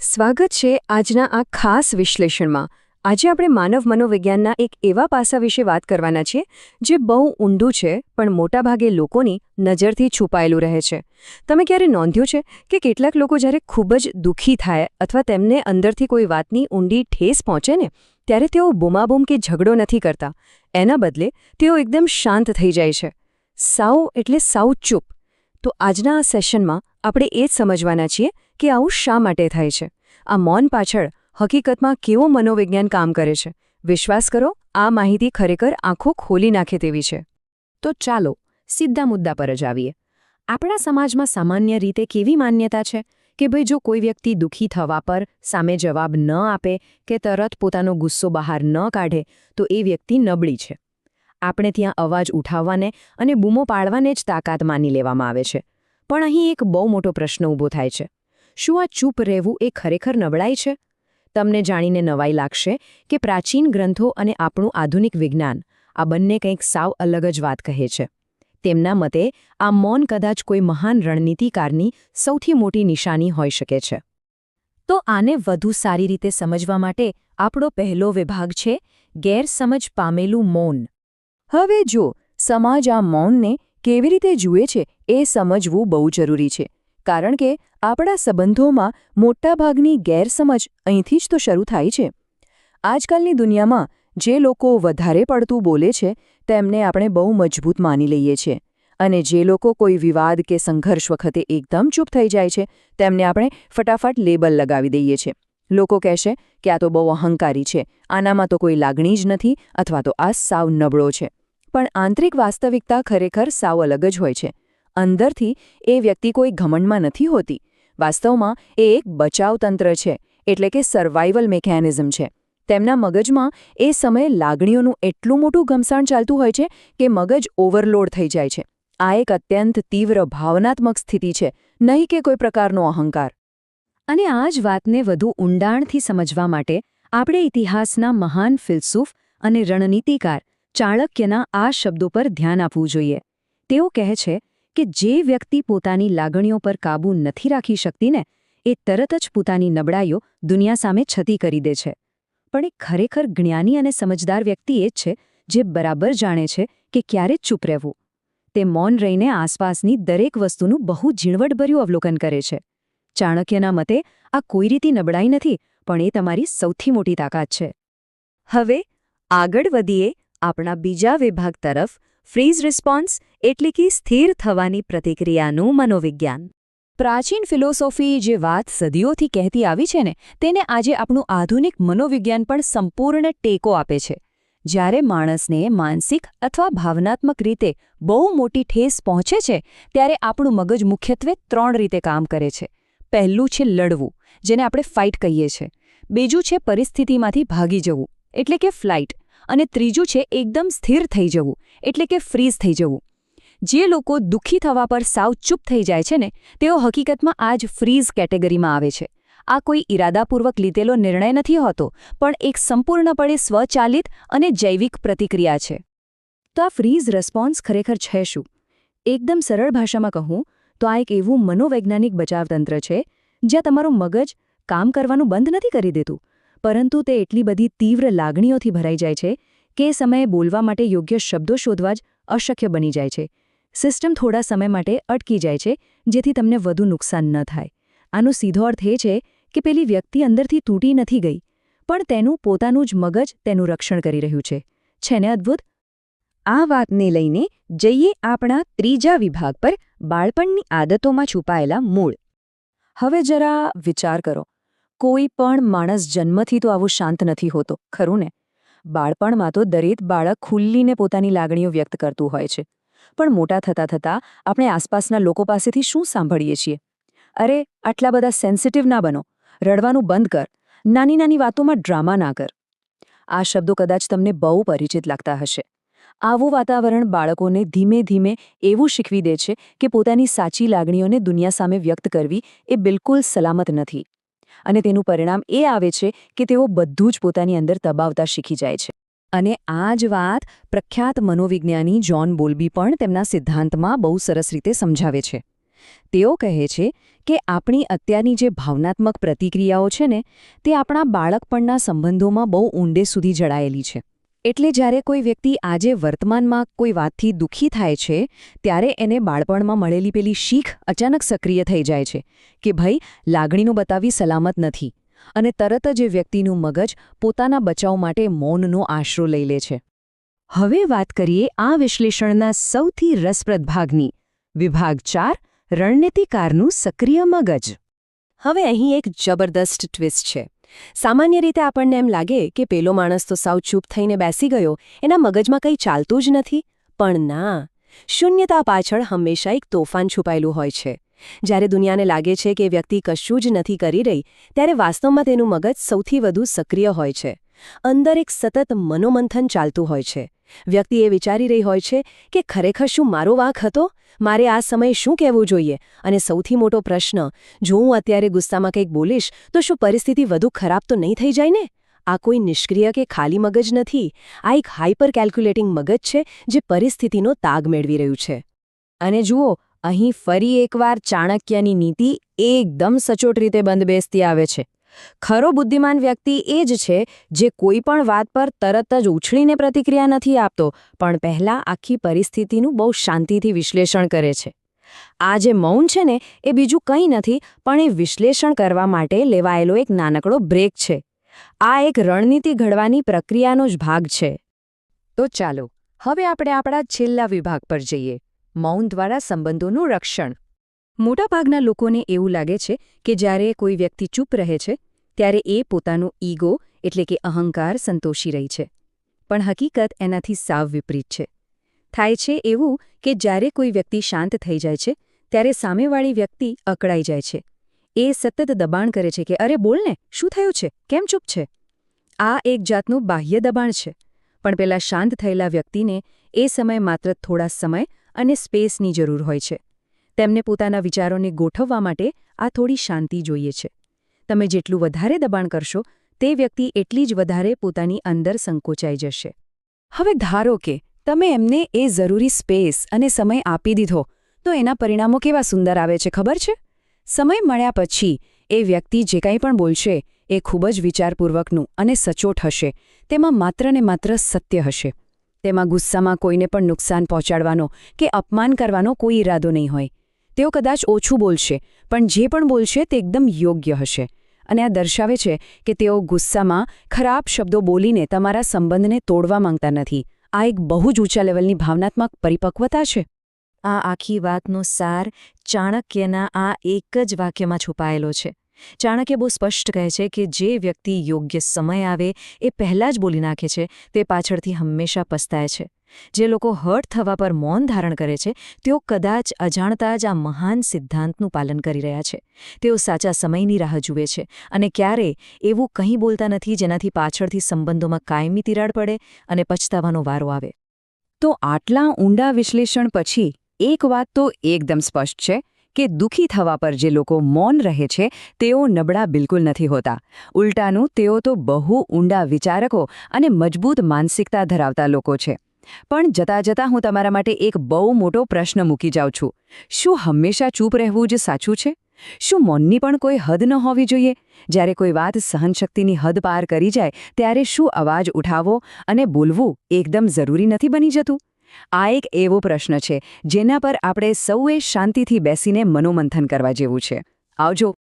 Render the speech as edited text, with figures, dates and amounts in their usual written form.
સ્વાગત છે આજના આ ખાસ વિશ્લેષણમાં। આજે આપણે માનવ મનોવિજ્ઞાનના એક એવા પાસા વિશે વાત કરવાના છીએ જે બહુ ઊંડું છે પણ મોટાભાગે લોકોની નજરથી છુપાયેલું રહે છે। તમે ક્યારે નોંધ્યું છે કે કેટલાક લોકો જ્યારે ખૂબ જ દુઃખી થાય અથવા તેમને અંદરથી કોઈ વાતની ઊંડી ઠેસ પહોંચે ને ત્યારે તેઓ બૂમાબૂમ કે ઝઘડો નથી કરતા, એના બદલે તેઓ એકદમ શાંત થઈ જાય છે, સાવ એટલે સાવ ચૂપ। તો આજના આ સેશનમાં આપણે એ જ સમજવાના છીએ કે આવું શા માટે થાય છે, આ મૌન પાછળ હકીકતમાં કેવો મનોવિજ્ઞાન કામ કરે છે। વિશ્વાસ કરો, આ માહિતી ખરેખર આંખો ખોલી નાખે તેવી છે। તો ચાલો સીધા મુદ્દા પર જ આવીએ। આપણા સમાજમાં સામાન્ય રીતે કેવી માન્યતા છે કે ભાઈ જો કોઈ વ્યક્તિ દુઃખી થવા પર સામે જવાબ ન આપે કે તરત પોતાનો ગુસ્સો બહાર ન કાઢે તો એ વ્યક્તિ નબળી છે। આપણે ત્યાં અવાજ ઉઠાવવાને અને બૂમો પાડવાને જ તાકાત માની લેવામાં આવે છે। પણ અહીં એક બહુ મોટો પ્રશ્ન ઊભો થાય છે, શું આ ચૂપ રહેવું એ ખરેખર નબળાઈ છે? તમને જાણીને નવાઈ લાગશે કે પ્રાચીન ગ્રંથો અને આપણું આધુનિક વિજ્ઞાન આ બંને કંઈક સાવ અલગ જ વાત કહે છે। તેમના મતે આ મૌન કદાચ કોઈ મહાન રણનીતિકારની સૌથી મોટી નિશાની હોઈ શકે છે। તો આને વધુ સારી રીતે સમજવા માટે આપણો પહેલો વિભાગ છે ગેરસમજ પામેલું મૌન। હવે જો સમાજ આ મૌનને કેવી રીતે જુએ છે એ સમજવું બહુ જરૂરી છે, કારણ કે આપણા સંબંધોમાં મોટાભાગની ગેરસમજ અહીંથી જ તો શરૂ થાય છે। આજકાલની દુનિયામાં જે લોકો વધારે પડતું બોલે છે તેમને આપણે બહુ મજબૂત માની લઈએ છીએ, અને જે લોકો કોઈ વિવાદ કે સંઘર્ષ વખતે એકદમ ચૂપ થઈ જાય છે તેમને આપણે ફટાફટ લેબલ લગાવી દઈએ છીએ। લોકો કહેશે કે આ તો બહુ અહંકારી છે, આનામાં તો કોઈ લાગણી જ નથી, અથવા તો આ સાવ નબળો છે। પણ આંતરિક વાસ્તવિકતા ખરેખર સાવ અલગ જ હોય છે। અંદરથી એ વ્યક્તિ કોઈ ઘમંડમાં નથી હોતી, વાસ્તવમાં એ એક બચાવ તંત્ર છે, એટલે કે સર્વાઇવલ મિકેનિઝમ છે। તેમના મગજમાં એ સમયે લાગણીઓનું એટલું મોટું ઘમસાણ ચાલતું હોય છે કે મગજ ઓવરલોડ થઈ જાય છે। આ એક અત્યંત તીવ્ર ભાવનાત્મક સ્થિતિ છે, નહીં કે કોઈ પ્રકારનો અહંકાર। અને આ જ વાતને વધુ ઊંડાણથી સમજવા માટે આપણે ઇતિહાસના મહાન ફિલસૂફ અને રણનીતિકાર ચાણક્યના આ શબ્દો પર ધ્યાન આપવું જોઈએ। તેઓ કહે છે કે જે વ્યક્તિ પોતાની લાગણીઓ પર કાબૂ નથી રાખી શકતી ને એ તરત જ પોતાની નબળાઈઓ દુનિયા સામે છતી કરી દે છે। પણ એક ખરેખર જ્ઞાની અને સમજદાર વ્યક્તિ એ જ છે જે બરાબર જાણે છે કે ક્યારે ચૂપ રહેવું। તે મૌન રહીને આસપાસની દરેક વસ્તુનું બહુ ઝીણવટભર્યું અવલોકન કરે છે। ચાણક્યના મતે આ કોઈ રીતે નબળાઈ નથી, પણ એ તમારી સૌથી મોટી તાકાત છે। હવે આગળ વધીએ આપણા બીજા વિભાગ તરફ, ફ્રીઝ રિસ્પોન્સ એટલે કે સ્થિર થવાની પ્રતિક્રિયાનું મનોવિજ્ઞાન। પ્રાચીન ફિલોસોફી જે વાત સદીઓથી કહેતી આવી છે ને તેને આજે આપણું આધુનિક મનોવિજ્ઞાન પણ સંપૂર્ણ ટેકો આપે છે। જ્યારે માણસને માનસિક અથવા ભાવનાત્મક રીતે બહુ મોટી ઠેસ પહોંચે છે ત્યારે આપણું મગજ મુખ્યત્વે 3 રીતે કામ કરે છે। પહેલું છે લડવું, જેને આપણે ફાઇટ કહીએ છીએ। બીજું છે પરિસ્થિતિમાંથી ભાગી જવું, એટલે કે ફ્લાઇટ, અને ત્રીજું છે એકદમ સ્થિર થઈ જવું, એટલે કે ફ્રીઝ થઈ જવું। જે લોકો દુઃખી થવા પર સાવ ચૂપ થઈ જાય છે ને તેઓ હકીકતમાં આ જ ફ્રીઝ કેટેગરીમાં આવે છે। આ કોઈ ઇરાદાપૂર્વક લીધેલો નિર્ણય નથી હોતો, પણ એક સંપૂર્ણપણે સ્વચાલિત અને જૈવિક પ્રતિક્રિયા છે। તો આ ફ્રીઝ રિસ્પોન્સ ખરેખર છે શું? એકદમ સરળ ભાષામાં કહું તો આ એક એવું મનોવૈજ્ઞાનિક બચાવતંત્ર છે જ્યાં તમારું મગજ કામ કરવાનું બંધ નથી કરી દેતું, પરંતુ તે એટલી બધી તીવ્ર લાગણીઓથી ભરાઈ જાય છે કે એ સમયે બોલવા માટે યોગ્ય શબ્દો શોધવા જ અશક્ય બની જાય છે। સિસ્ટમ થોડા સમય માટે અટકી જાય છે, જેથી તમને વધુ નુકસાન ન થાય। આનો સીધો અર્થ એ છે કે પેલી વ્યક્તિ અંદરથી તૂટી નથી ગઈ, પણ તેનું પોતાનું જ મગજ તેનું રક્ષણ કરી રહ્યું છે। છે ને અદ્ભુત? આ વાતને લઈને જઈએ આપણા ત્રીજા વિભાગ પર, બાળપણની આદતોમાં છુપાયેલા મૂળ। હવે જરા વિચાર કરો, કોઈ પણ માણસ જન્મથી તો આવું શાંત નથી હોતો, ખરું ને? બાળપણમાં તો દરેક બાળક ખુલ્લીને પોતાની લાગણીઓ વ્યક્ત કરતું હોય છે, પણ મોટા થતાં થતાં આપણે આસપાસના લોકો પાસેથી શું સાંભળીએ છીએ? અરે, આટલા બધા સેન્સિટિવ ના બનો, રડવાનું બંધ કર, નાની નાની વાતોમાં ડ્રામા ના કર। આ શબ્દો કદાચ તમને બહુ પરિચિત લાગતા હશે। આવું વાતાવરણ બાળકોને ધીમે ધીમે એવું શીખવી દે છે કે પોતાની સાચી લાગણીઓને દુનિયા સામે વ્યક્ત કરવી એ બિલકુલ સલામત નથી, અને તેનું પરિણામ એ આવે છે કે તેઓ બધું જ પોતાની અંદર દબાવતા શીખી જાય છે। અને આ જ વાત પ્રખ્યાત મનોવિજ્ઞાની જ્હોન બોલ્બી પણ તેમના સિદ્ધાંતમાં બહુ સરસ રીતે સમજાવે છે। તેઓ કહે છે કે આપણી અત્યારની જે ભાવનાત્મક પ્રતિક્રિયાઓ છે ને તે આપણા બાળકપણના સંબંધોમાં બહુ ઊંડે સુધી જડાયેલી છે. એટલે જ્યારે કોઈ વ્યક્તિ આજે વર્તમાનમાં કોઈ વાતથી દુઃખી થાય છે ત્યારે એને બાળપણમાં મળેલી પેલી શીખ અચાનક સક્રિય થઈ જાય છે કે ભાઈ લાગણીનો બતાવી સલામત નથી, અને તરત જ એ વ્યક્તિનું મગજ પોતાના બચાવ માટે મૌનનો આશરો લઈ લે છે. હવે વાત કરીએ આ વિશ્લેષણના સૌથી રસપ્રદ ભાગની, વિભાગ 4, રણનીતિકારનું સક્રિય મગજ. હવે અહીં એક જબરદસ્ત ટ્વિસ્ટ છે. સામાન્ય રીતે આપણને એમ લાગે કે પેલો માણસ તો સાવ ચૂપ થઈને બેસી ગયો, એના મગજમાં કંઈ ચાલતું જ નથી. પણ ના, શૂન્યતા પાછળ હંમેશા એક તોફાન છુપાયેલું હોય છે. જ્યારે દુનિયાને લાગે છે કે વ્યક્તિ કશું જ નથી કરી રહી, ત્યારે વાસ્તવમાં તેનું મગજ સૌથી વધુ સક્રિય હોય છે. અંદર એક સતત મનોમંથન ચાલતું હોય છે. વ્યક્તિ એ વિચારી રહી હોય છે કે ખરેખર શું મારો વાંક હતો? મારે આ સમયે શું કહેવું જોઈએ? અને સૌથી મોટો પ્રશ્ન, જો હું અત્યારે ગુસ્સામાં કંઈક બોલીશ તો શું પરિસ્થિતિ વધુ ખરાબ તો નહીં થઈ જાય ને? આ કોઈ નિષ્ક્રિય કે ખાલી મગજ નથી. આ એક હાઇપર કેલ્ક્યુલેટિંગ મગજ છે જે પરિસ્થિતિનો તાગ મેળવી રહ્યું છે. અને જુઓ, અહીં ફરી એકવાર ચાણક્યની નીતિ એકદમ સચોટ રીતે બંધબેસતી આવે છે. ખરો બુદ્ધિમાન વ્યક્તિ એ જ છે જે કોઈ પણ વાત પર તરત જ ઉછળીને પ્રતિક્રિયા નથી આપતો, પણ પહેલાં આખી પરિસ્થિતિનું બહુ શાંતિથી વિશ્લેષણ કરે છે. આ જે મૌન છે ને એ બીજું કંઈ નથી, પણ એ વિશ્લેષણ કરવા માટે લેવાયેલો એક નાનકડો બ્રેક છે. આ એક રણનીતિ ઘડવાની પ્રક્રિયાનો જ ભાગ છે. તો ચાલો હવે આપણે આપણા છેલ્લા વિભાગ પર જઈએ, મૌન દ્વારા સંબંધોનું રક્ષણ. મોટાભાગના લોકોને એવું લાગે છે કે જ્યારે કોઈ વ્યક્તિ ચૂપ રહે છે ત્યારે એ પોતાનું ઈગો એટલે કે અહંકાર સંતોષી રહી છે. પણ હકીકત એનાથી સાવ વિપરીત છે. થાય છે એવું કે જ્યારે કોઈ વ્યક્તિ શાંત થઈ જાય છે ત્યારે સામેવાળી વ્યક્તિ અકળાઈ જાય છે. એ સતત દબાણ કરે છે કે અરે બોલ ને, શું થયું છે, કેમ ચૂપ છે? આ એક જાતનું બાહ્ય દબાણ છે. પણ પેલા શાંત થયેલા વ્યક્તિને એ સમય માત્ર થોડા સમય અને સ્પેસની જરૂર હોય છે. તેમને પોતાના વિચારોને ગોઠવવા માટે આ થોડી શાંતિ જોઈએ છે. તમે જેટલું વધારે દબાણ કરશો તે વ્યક્તિ એટલી જ વધારે પોતાની અંદર સંકોચાઈ જશે. હવે ધારો કે તમે એમને એ જરૂરી સ્પેસ અને સમય આપી દીધો તો એના પરિણામો કેવા સુંદર આવે છે ખબર છે? સમય મળ્યા પછી એ વ્યક્તિ જે કંઈ પણ બોલશે એ ખૂબ જ વિચારપૂર્વકનું અને સચોટ હશે. તેમાં માત્ર ને માત્ર સત્ય હશે. તેમાં ગુસ્સામાં કોઈને પણ નુકસાન પહોંચાડવાનો કે અપમાન કરવાનો કોઈ ઈરાદો નહીં હોય. તેઓ કદાચ ઓછું બોલશે, પણ જે પણ બોલશે તે એકદમ યોગ્ય હશે. અને આ દર્શાવે છે કે તેઓ ગુસ્સામાં ખરાબ શબ્દો બોલીને તમારા સંબંધને તોડવા માંગતા નથી. આ એક બહુ જ ઊંચા લેવલની ભાવનાત્મક પરિપક્વતા છે. આ આખી વાતનો સાર ચાણક્યના આ એક જ વાક્યમાં છુપાયેલો છે. ચાણક્ય બહુ સ્પષ્ટ કહે છે કે જે વ્યક્તિ યોગ્ય સમય આવે એ પહેલાં જ બોલી નાખે છે તે પાછળથી હંમેશા પસ્તાય છે. જે લોકો હર્ટ થવા પર મૌન ધારણ કરે છે તેઓ કદાચ અજાણતા જ આ મહાન સિદ્ધાંતનું પાલન કરી રહ્યા છે. તેઓ સાચા સમયની રાહ જુએ છે અને ક્યારેય એવું કંઈ બોલતા નથી જેનાથી પાછળથી સંબંધોમાં કાયમી તિરાડ પડે અને પછતાવાનો વારો આવે. તો આટલા ઊંડા વિશ્લેષણ પછી એક વાત તો એકદમ સ્પષ્ટ છે કે દુઃખી થવા પર જે લોકો મૌન રહે છે તેઓ નબળા બિલકુલ નથી હોતા. ઉલટાનું તેઓ તો બહુ ઊંડા વિચારકો અને મજબૂત માનસિકતા ધરાવતા લોકો છે. પણ જતાં જતાં હું તમારા માટે એક બહુ મોટો પ્રશ્ન મૂકી જાઉં છું. શું હંમેશા ચૂપ રહેવું જ સાચું છે? શું મૌનની પણ કોઈ હદ ન હોવી જોઈએ? જ્યારે કોઈ વાત સહનશક્તિની હદ પાર કરી જાય ત્યારે શું અવાજ ઉઠાવવો અને બોલવું એકદમ જરૂરી નથી બની જતું? આ એક એવો પ્રશ્ન છે જેના પર આપણે સૌએ શાંતિથી બેસીને મનોમંથન કરવા જેવું છે. આવજો.